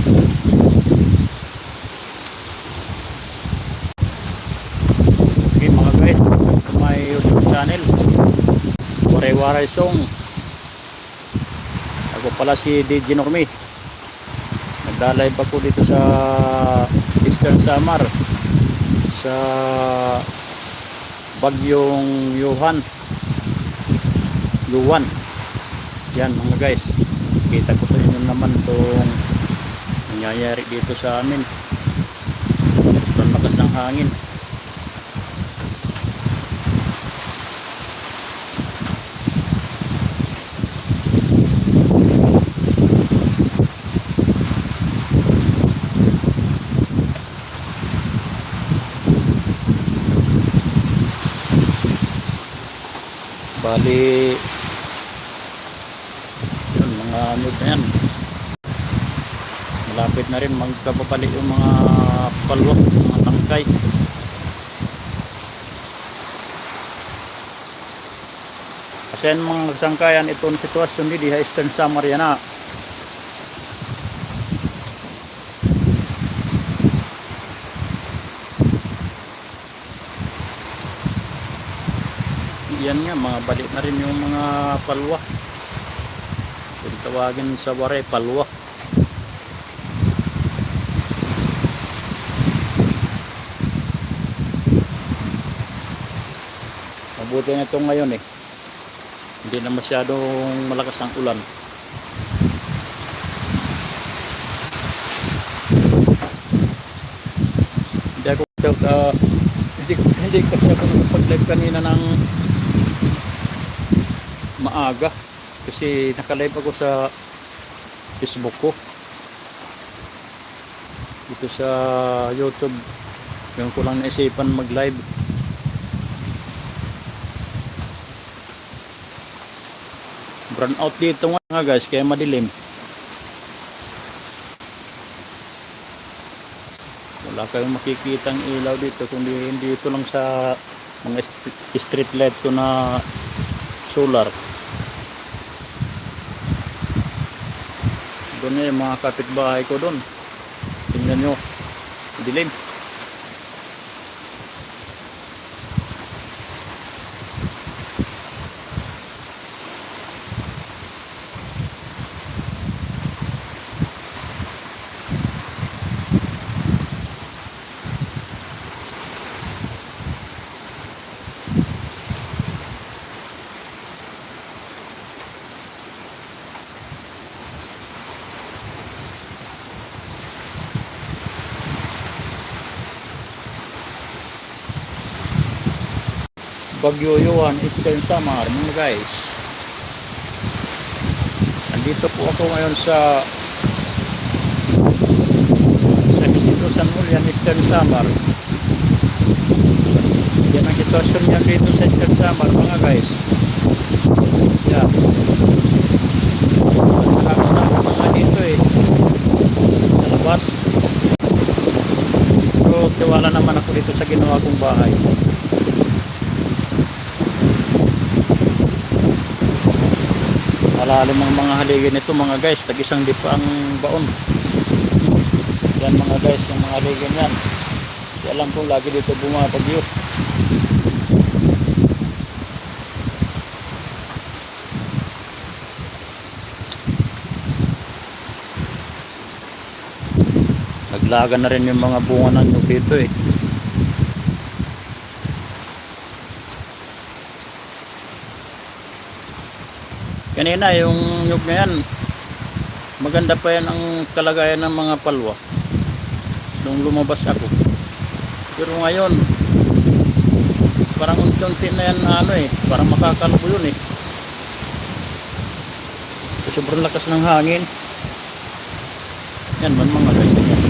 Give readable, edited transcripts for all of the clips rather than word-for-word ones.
Okay mga guys, welcome to my YouTube channel, Waray-Waray Song. Ako pala si DJ Normy. Nagda-live ako dito sa Eastern Samar sa Bagyong Yuan. Yan mga guys, kita ko sa inyo naman itong nangyayari dito sa amin. Sobrang lakas ng hangin. Bali yun, mga ano na yan, malapit na rin magkapapalik yung mga palwak, mga tangkay. Kasi yung mga nagsangkayan itong sitwasyon di Eastern Samar yan na. Yan nga, mga balik na rin yung mga palwa. Kung tawagin sa Waray, palwa. Mabuti na ito ngayon eh. Hindi na masyadong malakas ang ulan. Hindi kasi ako nakapag-live kanina ng maaga kasi naka-live ako sa Facebook ko, dito sa YouTube. Yung ko lang naisipan mag-live. Brown out dito nga guys, kaya madilim. Wala kayong makikitang ilaw dito kundi hindi ito lang sa mga street light ko na solar. Doon nga yung mga kapitbahay ko doon. Tingnan nyo, dilim. Bagyo Yuan, Eastern Samar mga guys. Nandito po ako ngayon sa Isidro San Julian, Eastern Samar. Yan ang sitwasyon yan dito sa Eastern Samar mga guys. Yan. Nakakasama mga dito eh, sa labas. Pero tiwala naman ako dito sa ginawa kong bahay. Malalim ang mga haligin nito mga guys, tag-isang dipa ang baon. Yan mga guys, yung mga haligin yan. Kasi alam kong lagi dito bumabagyo. Naglaga na rin yung mga bunga ng nyug dito eh. Kanina yung nyug na yan, maganda pa yan ang kalagayan ng mga palwa nung lumabas ako. Pero ngayon parang unti-unti na yan ano eh, parang makakalubo yun eh. Sobrang lakas ng hangin. Yan man mga ganyan yan.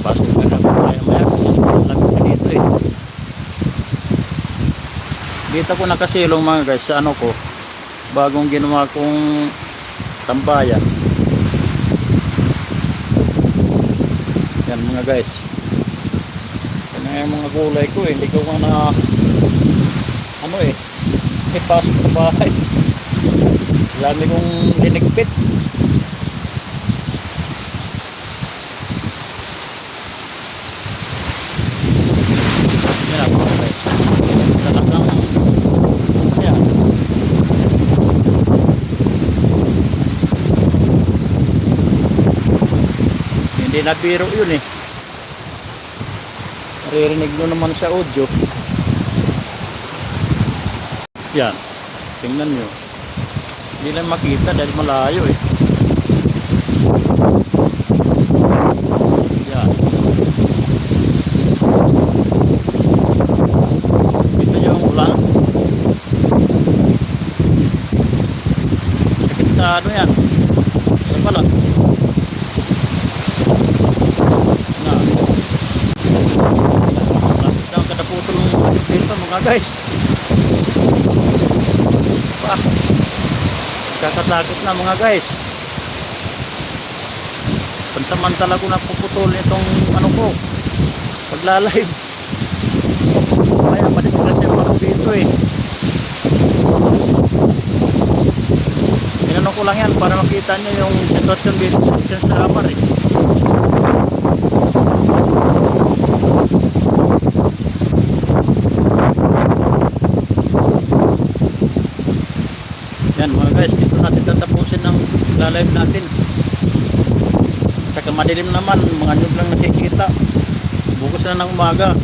Pasok na naman maya-maya kasi sobrang lamig na dito eh. Dito ko nakasilong mga guys sa ano ko, bagong ginawa kong tambayan. Yan mga guys. Yan yung mga kulay ko hindi ko na ano ipasok sa bahay. Dami kong linigpit. Yan ako mga guys. Talagang yan. Hindi na biro yun Naririnig nyo naman sa audio. Yan. Tingnan nyo. Hindi lang makita dahil malayo Yan. Ito yung ulan. Sakit sa ano yan. Ano pala? Kadaputol ng dito mga guys. Kakatakot na mga guys. Pansamantala ko na puputol itong ano ko paglalive. Kaya madisgrasya pa ako dito Inano ko lang yan para makita nyo yung sitwasyon dito sa Amar Yan mga guys, dito natin tatapusin ang live natin. Tsaka madilim naman, mga nyug lang nakikita. Bukas na ng umaga.